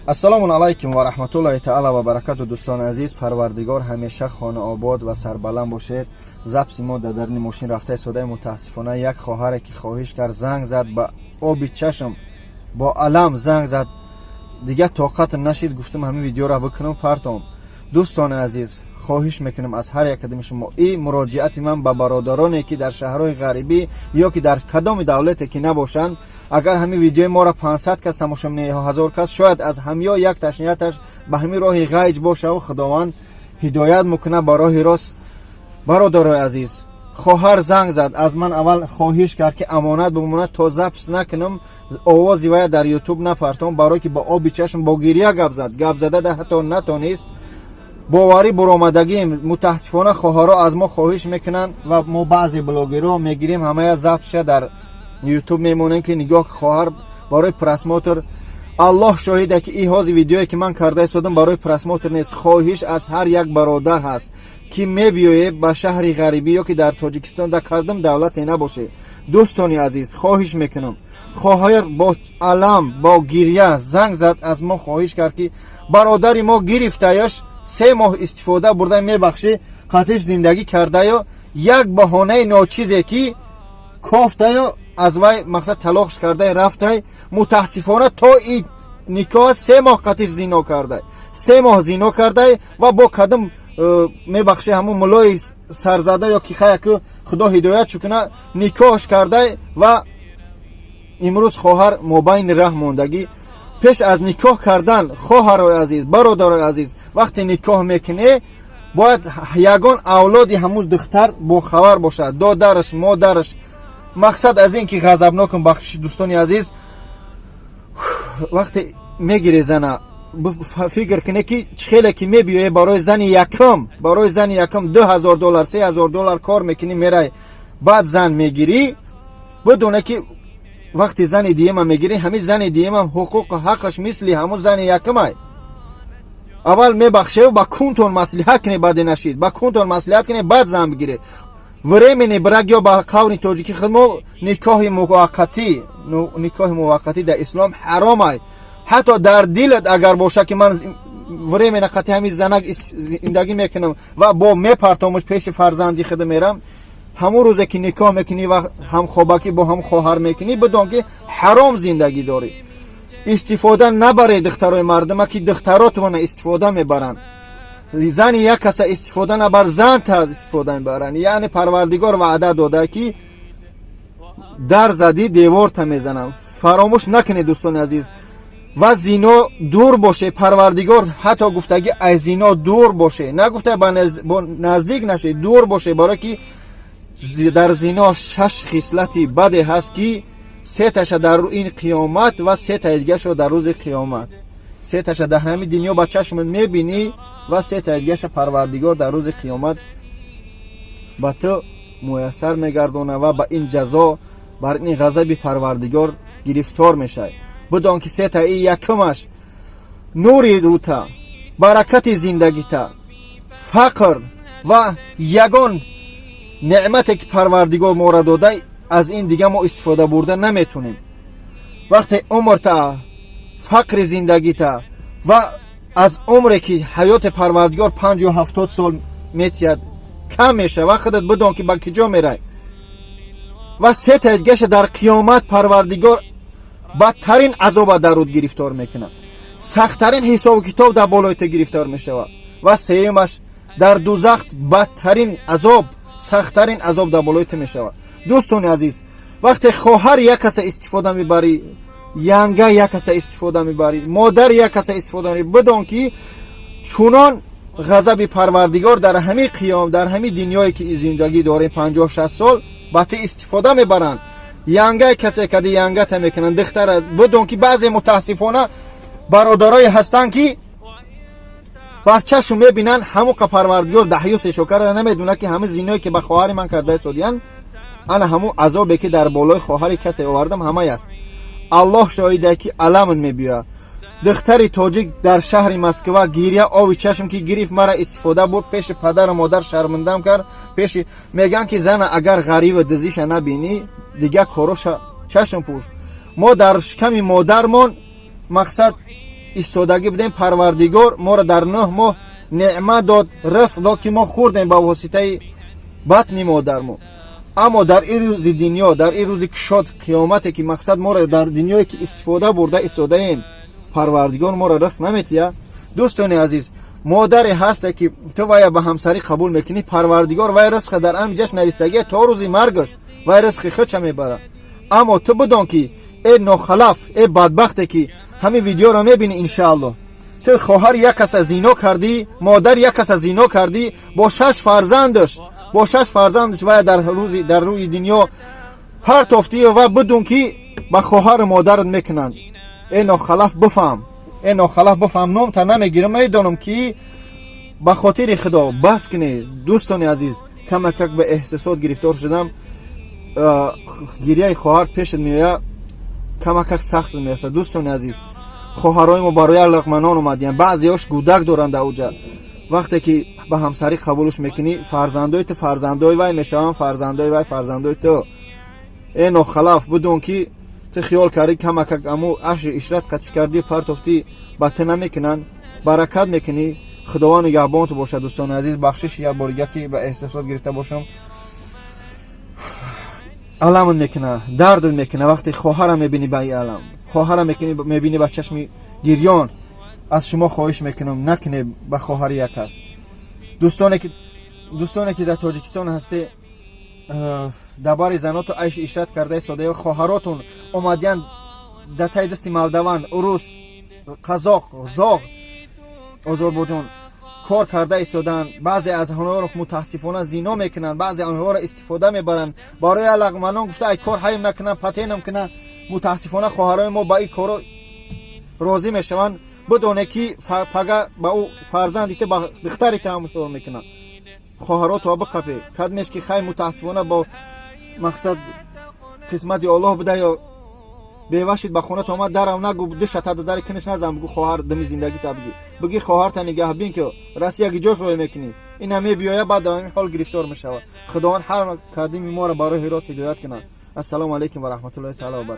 ассалому алайкум ва раҳматуллоҳи таъала ва баракату. дӯстони азиз, парвардигор ҳамеша хонаобод ва сарбаланд бошед. запси мо дар даруни мошин рафта истодаи мутаассифона як хоҳаре ки хоҳиш кард, занг зад, ба оби чашм бо алам занг зад, дигар тоқат нашид, гуфтам ҳамин видеоро бикунам партом. дӯстони азиз, хоҳиш мекунам аз ҳар як кадоми шумо, ин муроҷиати ман ба бародароне ки дар шаҳрҳои ғарибӣ ё ки дар кадоми давлате ки набошанд, агар ҳамин видеои моро 500 кас тамошо мене ё 1000 кас, шояд аз ҳамё якташ нияташ ба ҳамин роҳи ғайҷ бошаву худованд ҳидоят мекунад ба роҳи рост. бародарои азиз, хоҳар занг зад, аз ман аввал хоҳиш кард ки амонат бимонад то запис накунам, овози вая дар ютуб напартом, барое ки ба оби чашм бо гирия гап зад, гап задада ҳатто натонист. боварӣ буромадагим, мутаассифона хоҳаро аз мо хоҳиш мекунанд ва мо баъзе блогерҳо мегирем, ҳамая записша дар ютуб мемонем ки нигоҳ хоҳар барои просмотр. аллоҳ шоҳиде ки ин ҳози видеое ки ман карда истодам барои просмотр нест. хоҳиш аз ҳар як бародар ҳаст ки мебиёе ба шаҳри ғарибӣ ё ки дар тоҷикистон дар кардам давлате набоше. дӯстони азиз, хоҳиш мекунам, хоҳар бо алам бо гирья занг зад, аз мо хоҳиш кард ки бародари мо гирифтаёш 3 моҳ истифода бурда мебахшӣ, қатиш зиндагӣ кардаё, як баҳонаи ночизе ки кофтаё аз вай мақсад талоқш кардай рафтай, мутаассифона то ин никоҳ 3 моҳ қатиш зино кардай, 3 моҳ зино кардай ва бо кадом мебахши ҳамун мулои сарзада ё ки хаяку худо ҳидоят шукуна никоҳш кардай ва имрӯз хоҳар мобайни раҳ мондагӣ. пеш аз никоҳ кардан, хоҳарои азиз, бародарои азиз, вақте никоҳ мекунӣ, бояд ягон авлоди ҳамун духтар бохабар бошад, додараш, модараш. мақсад аз ин ки ғазабнокам бахшиши дӯстони азиз, вақте мегире зана, фикр кунӣ ки чихеле ки мебиёе барои зани якум, барои зани якум $2000, $3000 кор мекунӣ, мерай, баъд зан мегирӣ, бидоне ки вақти зани диюма мегирӣ, ҳамин зани диюмам ҳуқуқу ҳаққаш мисли ҳамун зани якумай. аввал мебахшеу, ба кунтон маслиҳат кунӣ, баъди нашид, ба кунтон маслиҳат кунӣ, баъд зан бигирӣ. времени брак ё ба қавни тоҷикӣ худмо никоҳи муваққатӣ дар ислом ҳаромай. ҳатто дар дилат агар боша ки ман времена қати ҳамин занак зиндагӣ мекунам ва бо мепартомаш пеши фарзанди худ мерам, ҳамун рӯзе ки никоҳ мекунӣ ва ҳамхобакӣ бо ҳам хоҳар мекунӣ, бидон ки ҳаром зиндагӣ дорӣ. истифода набаред духтарои мардума ки духтаротвона истифода мебаранд. зани як каса истифода набар, зан та истифода мебаранд. яъне парвардигор ваъда дода ки дар зади девор та мезанам. фаромӯш накунед дӯстони азиз. ва зино дур боше. парвардигор ҳатто гуфтаги аз зино дур боше, нагуфта бо наздик наше, дур боше, барое ки дар зино 6 хислати баде ҳаст ки 3 таша дар ин қиёмат ва 3 та дигашо дар рӯзи қиёмат. 3 таша дар ҳамин дунё ба чашмат мебинӣ ва 3 та дигаша парвардигор дар рӯзи қиёмат ба ту муяссар мегардона ва ба ин ҷазо, бар ин ғазаби парвардигор гирифтор мешавад. бидон ки 3 та и якумаш нури рӯта, баракати зиндагита, фақр ва ягон неъмате ки парвардигор моро дода, аз ин дига мо истифода бурда наметунем. вақте умрта, фақри зиндагита ва аз умре ки ҳаёти парвардигор 50-70 сол метиҳад кам мешава, худат бидон ки ба киҷо мерай. ва 3 та дигаша дар қиёмат парвардигор бадтарин азоба дар руд гирифтор мекунад, сахттарин ҳисобу китоб дар болои ту гирифтор мешавад. ва сеюмаш дар дузах бадтарин азоб, сахттарин азоб дар болои ту мешавад. дӯстони азиз, вақте хоҳар як каса истифода мебарӣ, янга як каса истифода мебарӣ, модар як каса истифода мебарӣ, бидон ки чунон ғазаби парвардигор дар ҳамин қиём, дар ҳамин дунёе ки зиндагӣ дорем 50-60 сол, ба ту истифода мебаранд. янга касе кади янгата мекунанд, духтара, бидон ки баъзе мутаассифона бародарое ҳастанд ки бар чашм мебинанд ҳамуқа парвардигор даҳюсешо карда, намедона ки ҳамин зиное ки ба хоҳари ман карда истодиянд, ана ҳамун азобе ки дар болои хоҳари касе овардам ҳамаи аст. аллоҳ шоҳиде ки аламат мебиёяд. духтари тоҷик дар шаҳри Москва гирья ови чашм ки гирифт, мара истифода бурд, пеши падару модар шармандам кард, пеши меган ки зана агар ғарива дизиша набинӣ, дига короша чашм пӯш. мо дар шиками модармон мақсад ایستادگی بدیم. پروردگار ما را در 9 ماه نعمت داد، رزق داد که ما خوردیم با واسطه بطن مادرمون. اما در این روز دنیا، در این روز کشاد قیامت که مقصد ما را در دنیایی که استفاده برده ایستاده ایم، پروردگار ما را رزق نمیتیه. دوستان عزیز، مادر هست که تو وای به همسری قبول میکنی، پروردگار وای رزق در همینجاش نویسته تا روز مرگش وای رزق خودش میبره. اما تو بدون که ای ناخلف، ای بدبخته که همین ویدیو رو میبینی، انشاءالله تو خواهر یک کس از زنا کردی، مادر یک کس از زنا کردی، با 6 فرزندش وای در روی دنیا پرتافتی و بدون که با خواهر مادرت میکنن. ای ناخلف بفهم، نام تا نمیگیرم، میدونم که به خاطر خدا بس کنه. دوستان عزیز، کمک به احساسات گرفتار شدم. گریه خواهر پیش میاد، کمک سخت میشه. دوستان عزیز، خواهرای ما برای لقمنان اومدین، بعضیاش کودک دارند اوجا. وقتی که به همسری قبولش میکنی، فرزندای تو فرزندای وای میشن، فرزندای وای فرزندای تو. ای ناخلف، بدون که تو خیال کردی کمک امو عشر اشرت قطع کردی پرتافتی بته نمیکنن، برکت میکنی. خداوند نگهبان تو باشه. دوستان عزیز، بخشش یک بار که به احساسات گرفته باشم، علم میکنه، درد میکنه. وقتی خواهرم میبینی به این علم، خواهرم میبینی به چشم گریان، از شما خواهش میکنم نکنه به خواهر یک کس. دوستانی که در تاجیکستان هستی، درباره زناتو عیش اشرت کرده ایستاده، خواهراتون اومدین در تای دستی مالدوان، روس، قزاق، زاغ، آذربایجان کار کرده ایستادن. بعضی از آنها رو متاسفانه زنا میکنن، بعضی آنها رو استفاده میبرن. برای علاقمندان گفته ای کار حیم نکنن، پته نمیکنن. متاسفانه خواهرای ما با این کارو راضی میشون، بدونه که پگه با او فرزندی که با دختری تعامل میکنن. خواهرات تو بقپه کدمش که خیلی متاسفانه با مقصد قسمت الله بده یا بیوشید به خونه تو آمد در او نگو دو شتا در کنش نزن، بگو خواهر دمی زندگی تا بگی خواهر تا نگه بین که راستی اگه جوش روی میکنی این همه بیایه بعد همین حال گرفتار میشه. خداوند هر کدوم ما را برای راست هدایت کنه. السلام علیکم و رحمت الله تعالی و برکاته.